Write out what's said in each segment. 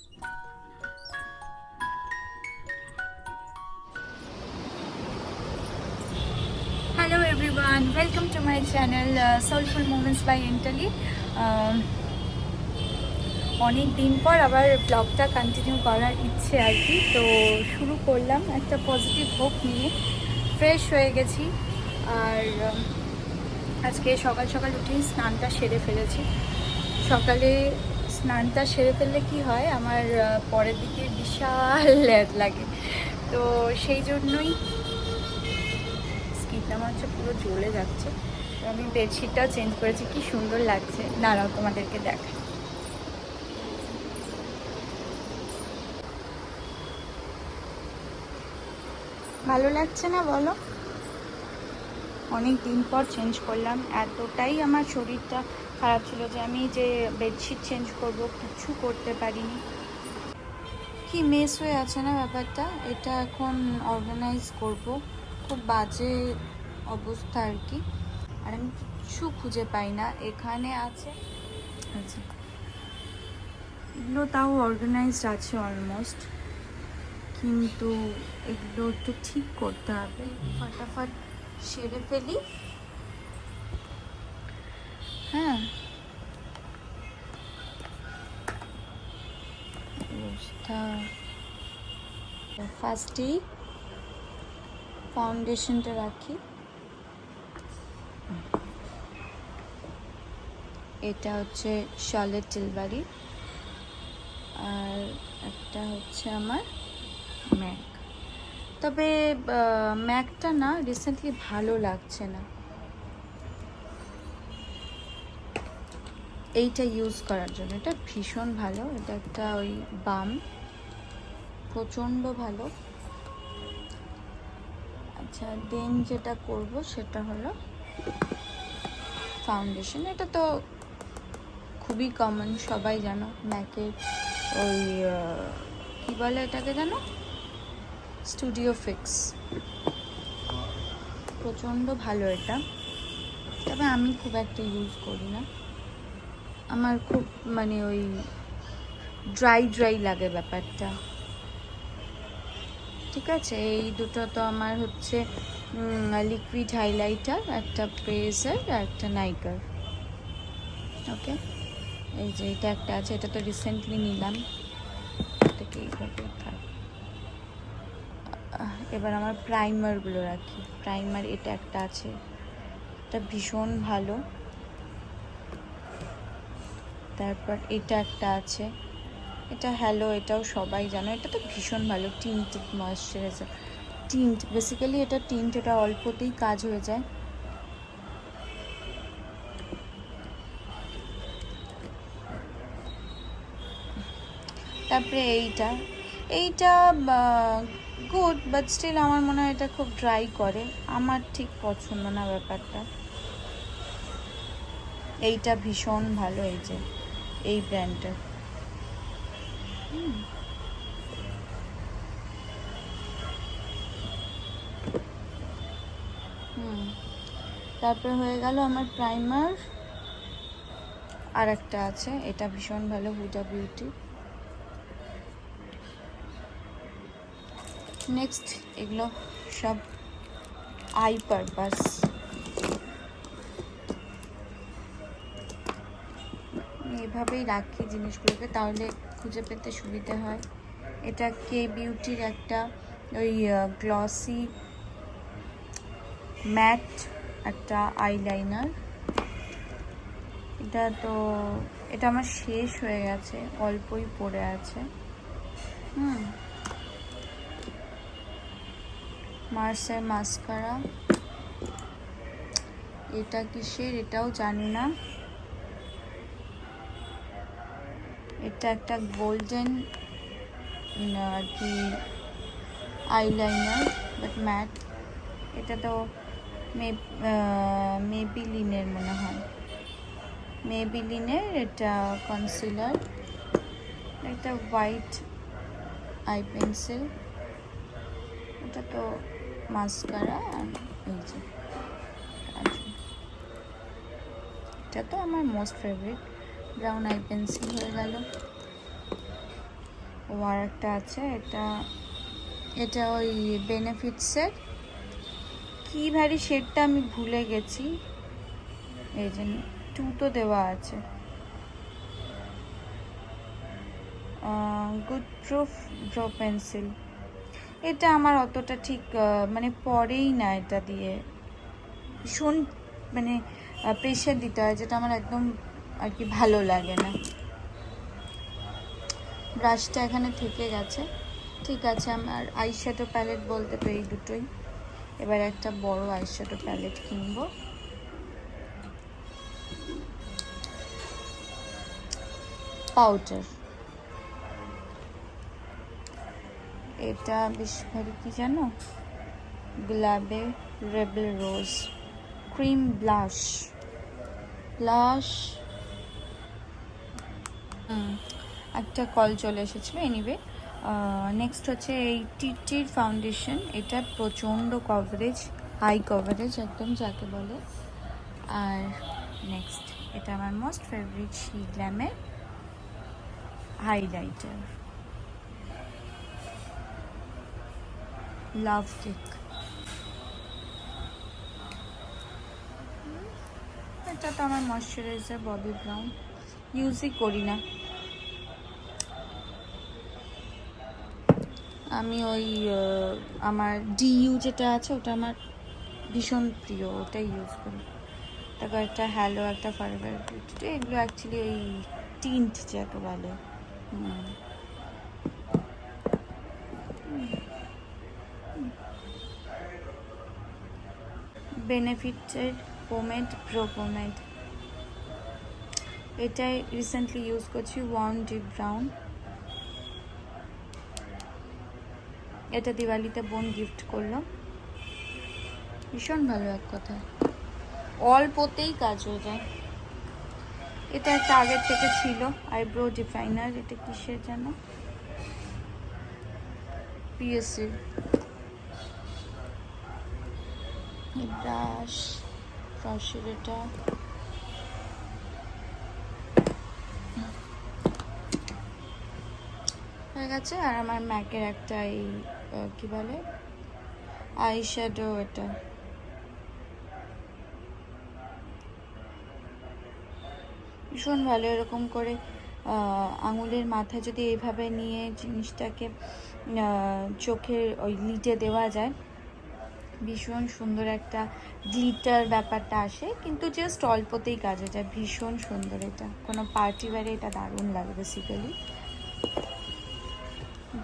Hello everyone, welcome to my channel Soulful Moments by Entally. অনেক দিন পর আবার ব্লগটা কন্টিনিউ করার ইচ্ছে আর কি, তো শুরু করলাম একটা পজিটিভ হোপ নিয়ে। ফ্রেশ হয়ে গেছি আর আজকে সকাল সকাল উঠেই স্নানটা সেরে ফেলেছি। সকালে স্নানটা সেরে ফেললে কি হয়, আমার পরের দিকে বিশাল ল্যাদ লাগে, তো সেই জন্যই স্কিনটা আমার হচ্ছে পুরো জ্বলে যাচ্ছে। আমি বেডশিটটাও চেঞ্জ করেছি, কি সুন্দর লাগছে, দাঁড়াও তোমাদেরকে দেখাই। ভালো লাগছে না বলো? অনেক দিন পর চেঞ্জ করলাম, এতটাই আমার শরীরটা খারাপ ছিল যে আমি যে বেডশিট চেঞ্জ করব কিছু করতে পারিনি। কি মেস হয়ে আছে না ব্যাপারটা, এটা এখন অর্গানাইজ করব। খুব বাজে অবস্থা আর কি, আর আমি কিচ্ছু খুঁজে পাই না। এখানে আছে, আচ্ছা এগুলো তাও অর্গানাইজড আছে অলমোস্ট, কিন্তু এগুলো একটু ঠিক করতে হবে। ফটাফট সেরে ফেলি। হ্যাঁ, অবস্থা। ফার্স্টেই ফাউন্ডেশনটা রাখি। এটা হচ্ছে শার্লেট টিলবারি, আর একটা হচ্ছে আমার ম্যাক। তবে ম্যাকটা না রিসেন্টলি ভালো লাগছে না, এইটা ইউজ করার জন্য। এটা ভীষণ ভালো, এটা একটা ওই বাম, প্রচণ্ড ভালো। আচ্ছা, দেন যেটা করব সেটা হলো ফাউন্ডেশন। এটা তো খুবই কমন, সবাই জানো, ম্যাকের ওই কী বলে এটাকে জানো, স্টুডিও ফিক্স। প্রচণ্ড ভালো এটা, তবে আমি খুব একটা ইউজ করি না। আমার খুব মানে ওই ড্রাই ড্রাই লাগে ব্যাপারটা। ঠিক আছে, এই দুটো তো আমার হচ্ছে লিকুইড হাইলাইটার, একটা প্রেজার আর একটা নাইকার। ওকে, এই যে এটা একটা আছে, এটা তো রিসেন্টলি নিলাম, এটাকে এইভাবে থাক। এবার আমার প্রাইমারগুলো রাখি। প্রাইমার এটা একটা আছে, এটা ভীষণ ভালো। তারপর এটা একটা আছে, এটা হ্যালো, এটাও সবাই জানো, এটা তো ভীষণ ভালো। টিন্টেড ময়েশ্চারাইজার, টিন্ট বেসিক্যালি এটা টিন্ট, এটা অল্পতেই কাজ হয়ে যায়। তারপরে এইটা, এইটা গুড, বাট স্টিল আমার মনে হয় এটা খুব ড্রাই করে, আমার ঠিক পছন্দ না ব্যাপারটা। এইটা ভীষণ ভালো, এই যে এই ব্র্যান্ডটা। তারপরে হয়ে গেল আমার প্রাইমার। আর একটা আছে, এটা ভীষণ ভালো, হুডা বিউটি। নেক্সট এগুলো সব আই পারপাস। এভাবেই রাখি জিনিসগুলোকে, তাহলে খুঁজে পেতে সুবিধে হয়। এটা কে বিউটির একটা ওই গ্লসি ম্যাট একটা আইলাইনার। এটা তো, এটা আমার শেষ হয়ে গেছে, অল্পই পড়ে আছে। মার্সের মাস্কারা, এটা কিসের এটাও জানি না। এটা একটা গোল্ডেন আর কি আইলাইনার, বাট ম্যাট। এটা তো মেবিলিনের মনে হয়, মেবিলিনের এটা কনসিলার। একটা হোয়াইট আই পেন্সিল, এটা তো মাস্কারা। এই যে এটা তো আমার most favourite, brown I pencil হয়ে গেল। ও আর একটা আছে, এটা এটা ওই বেনিফিটসের, কি ভারী শেডটা আমি ভুলে গেছি, এই যে 2 তো দেওয়া আছে। গুড প্রুফ ব্রো পেন্সিল, এটা আমার অতটা ঠিক মানে পরেই না, এটা দিয়ে ভীষণ মানে প্রেশার দিতে হয়, যেটা আমার একদম আর কি ভালো লাগে না। ব্রাশটা এখানে থেকে গেছে। ঠিক আছে, আমার আইশ্যাডো প্যালেট বলতে তো এই দুটোই। এবার একটা বড় আইশ্যাডো প্যালেট কিনবো। পাউডার, এটা বেশ ভারী, কি জানো, গুলাবে রেবেল রোজ ক্রিম ব্লাশ। একটা কল চলে এসেছিলো, এনিওয়ে। নেক্সট হচ্ছে এই টিটির ফাউন্ডেশন, এটা প্রচণ্ড কভারেজ, হাই কভারেজ একদম যাকে বলে। আর নেক্সট এটা আমার মোস্ট ফেভারিট শি গ্ল্যামের হাইলাইটার, লাভ কেক। এটা তো আমার ময়শ্চারাইজার ববি ব্রাউন, ইউজই করি না আমি। ওই আমার ডিইউ যেটা আছে ওটা আমার ভীষণ প্রিয়, ওটাই ইউজ করি। তারপর একটা হ্যালো, একটা ফরএভার বিউটি, এগুলো অ্যাকচুয়ালি ওই টিন্ট যাকে বলে। বেনিফিটের পোমেড, প্রো পোমেড, এটাই রিসেন্টলি ইউজ করছি, ওয়ার্ম ডিপ ব্রাউন। এটা দিওয়ালিতে বোন গিফট করলো, ভীষণ ভালো এক কথা, অল্পতেই কাজ হয়ে যায়। এটা একটা আগের থেকে ছিল আইব্রো ডিফাইনার, এটা কিসের যেন, পিএসসি। ব্রাশ, ব্রাশের এটা হয়ে গেছে। আর আমার ম্যাকের একটা এই কি বলে আই শ্যাডো, এটা ভীষণ ভালো। এরকম করে আঙুলের মাথায় যদি এইভাবে নিয়ে জিনিসটাকে চোখের ওই লিডে দেওয়া যায়, ভীষণ সুন্দর একটা গ্লিটার ব্যাপারটা আসে, কিন্তু জাস্ট অল্পতেই কাজ হয়ে যায়, ভীষণ সুন্দর। এটা কোনো পার্টি ওয়্যারে এটা দারুণ লাগে বেসিক্যালি।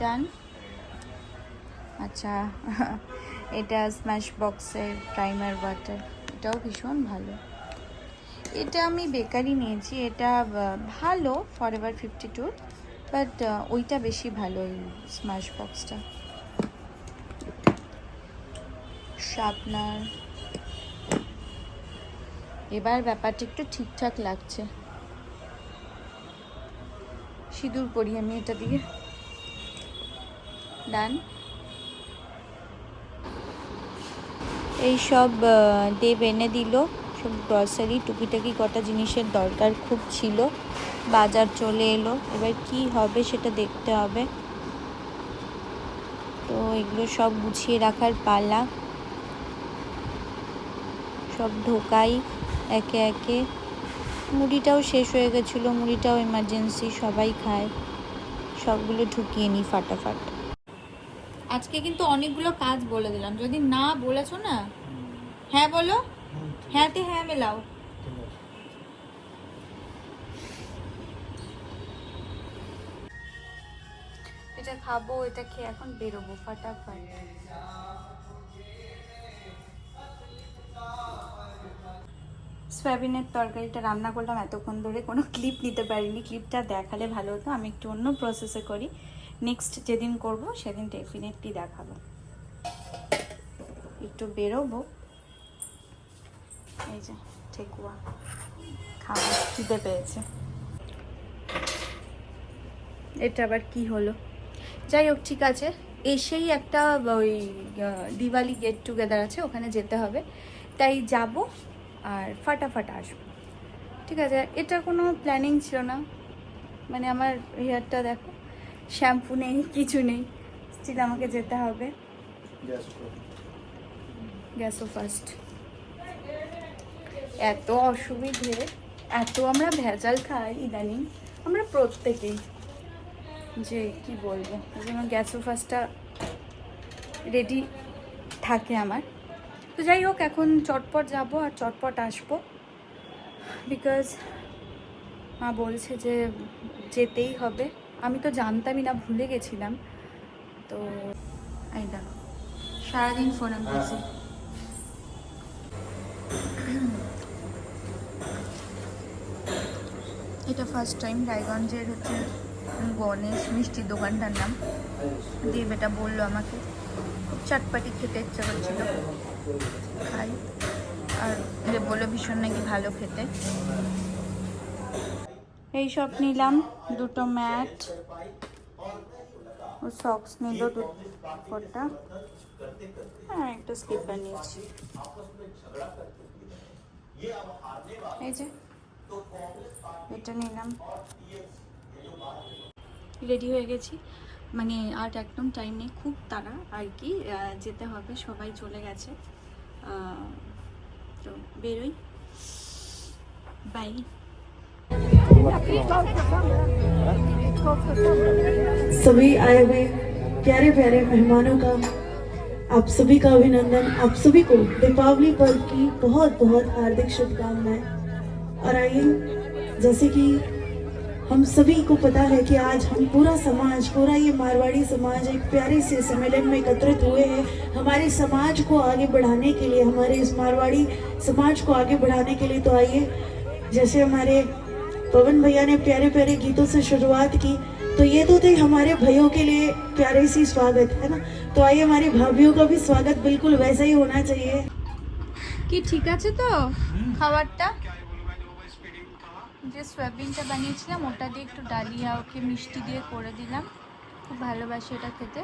ডান। আচ্ছা এটা স্ম্যাশ বক্সের প্রাইমার ওয়াটার, এটাও ভীষণ ভালো। এটা আমি বেকারি নিয়েছি, এটা ভালো ফরএভার 52, বাট ওইটা বেশি ভালো, এই স্ম্যাশ বক্সটা। শার্পনার, এবার ব্যাপারটা একটু ঠিকঠাক লাগছে। সিঁদুর পরি আমি এটা দিয়ে। ডান। এই সব দেব এনে দিল, সব গ্রসারি টুকিটাকি কটা জিনিসের দরকার খুব ছিল, বাজার চলে এলো। এবার কি হবে সেটা দেখতে হবে, তো এগুলো সব গুছিয়ে রাখার পালা। সব ঢোকাই একে একে। মুড়িটাও শেষ হয়ে গেছিলো, মুড়িটাও এমার্জেন্সি, সবাই খায়, সবগুলো ঢুকিয়ে নিই ফাটাফাট। আজকে কিন্তু অনেকগুলো কাজ বলে দিলাম, যদি না বলেছো না, হ্যাঁ বলো, হ্যাঁতে হ্যাঁ মেলাও। এটা খাবো, এটা খেয়ে এখন বেরোবো ফাটাফাট। সয়াবিনের তরকারিটা রান্না করলাম এতক্ষণ ধরে, কোনো ক্লিপ নিতে পারিনি, ক্লিপটা দেখালে ভালো হতো। আমি একটু অন্য প্রসেসে করি, নেক্সট যেদিন করব সেদিন ডেফিনেটলি দেখাবো। একটু বেরোবো, এই যে ঠেকুয়া খাবো, খিদে পেয়েছে। এটা আবার কি হলো, যাই হোক ঠিক আছে। এসেই একটা ওই দিওয়ালি গেট টুগেদার আছে, ওখানে যেতে হবে, তাই যাব আর ফাটাফাট আসবো। ঠিক আছে, এটা কোনো প্ল্যানিং ছিল না, মানে আমার হেয়ারটা দেখো, শ্যাম্পু নেই, কিছু নেই, স্টিল আমাকে যেতে হবে। গ্যাসও ফার্স্ট। এত অসুবিধে, এত আমরা ভেজাল খাই ইদানিং আমরা প্রত্যেকেই, যে কি বলবো। ওই জন্য গ্যাসও ফার্স্টটা রেডি থাকে আমার। তো যাই হোক, এখন চটপট যাব আর চটপট আসবো, বিকজ মা বলছে যে যেতেই হবে। আমি তো জানতামই না, ভুলে গেছিলাম। তো এই দেখো, সারাদিন ফোনে বিজি। এটা ফার্স্ট টাইম রায়গঞ্জের হচ্ছে গণেশ মিষ্টির দোকানটার নাম। দেব এটা বললো আমাকে, খুব চাটপাটি খেতে ইচ্ছা করছিল, খাই। আর দেব বললো ভীষণ নাকি ভালো খেতে। এই সব নিলাম, দুটো ম্যাট ও সক্স নিল দুটা, হ্যাঁ একটা স্লিপার নিয়েছি। এই যে এটা নিলাম। রেডি হয়ে গেছি, মানে আর একদম টাইম নেই, খুব তাড়া আর কি, যেতে হবে, সবাই চলে গেছে। তো বেরোই, বাই। सभी आए हुए प्यारे प्यारे मेहमानों का आप सभी का अभिनंदन। आप सभी को दीपावली पर्व की बहुत बहुत हार्दिक शुभकामनाएं। और आइए, जैसे कि हम सभी को पता है कि आज हम पूरा समाज, पूरा ये मारवाड़ी समाज एक प्यारे से सम्मेलन में एकत्रित हुए हैं हमारे समाज को आगे बढ़ाने के लिए, हमारे इस मारवाड़ी समाज को आगे बढ़ाने के लिए। तो आइए, जैसे हमारे पवन भैया ने प्यारे प्यारे गीतों से शुरुआत की, तो ये तो थे हमारे भाइयों के लिए प्यारे सी स्वागत, है ना। तो आइए, हमारी भाभियों का भी स्वागत बिल्कुल वैसा ही होना चाहिए। কি ঠিক আছে তো খাবারটা? যে সয়াবিনটা বানিয়েছিলাম ওটা দিয়ে একটু ডালিয়া ওকে মিষ্টি দিয়ে করে দিলাম, খুব ভালোবাসি এটা খেতে।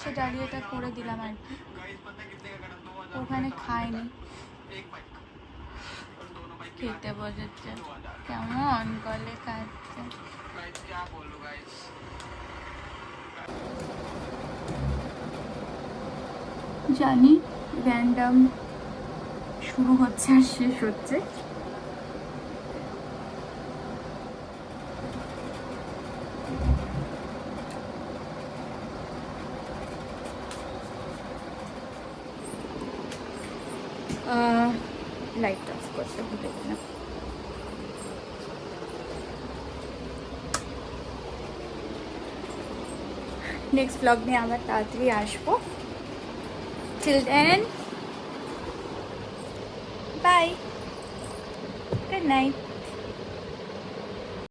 সে ডালিয়াটা করে দিলাম আর কি, ওখানে খায়নি, খেতে বসেছে, কেমন গলে খাচ্ছে। জানি র্যান্ডাম শুরু হচ্ছে আর শেষ হচ্ছে। লাইট অফ করতে ভুলে গেলাম। নেক্সট ব্লগ নিয়ে আবার তাড়াতাড়ি আসবো। Till then bye, good night.